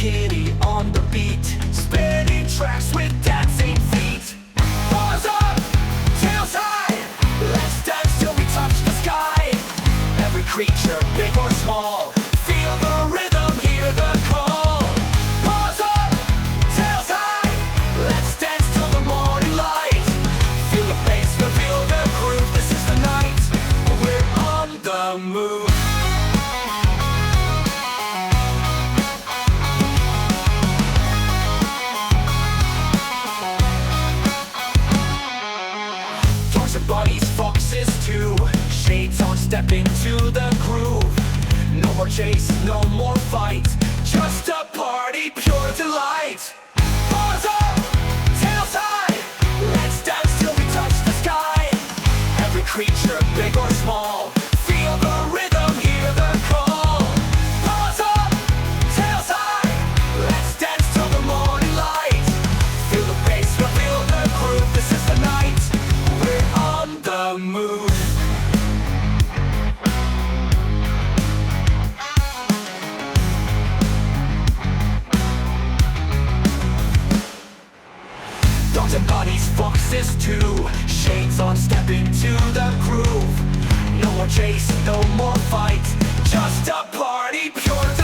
kitty on the beat, spinning tracks with dancing feet. Paws up, tails high, let's dance till we touch the sky. Every creature, big or small, feel the rhythm, hear the call. Paws up, tails high, let's dance till the morning light. Feel the bass, feel the groove, this is the night. We're on the move. Bunnies, foxes too, shades on, step into the groove. No more chase, no more fight, just a party, pure delight. Paws up, tails high, let's dance till we touch the sky. Every creature, big or small, feel the rhythm, hear the call. Paws up, tails high, let's dance till the morning light. Feel the bass, feel the groove, this is the night. We're on the move. Dogs and bunnies, foxes too, shades on, step into the groove. No more chase, no more fight, just a party, pure delight.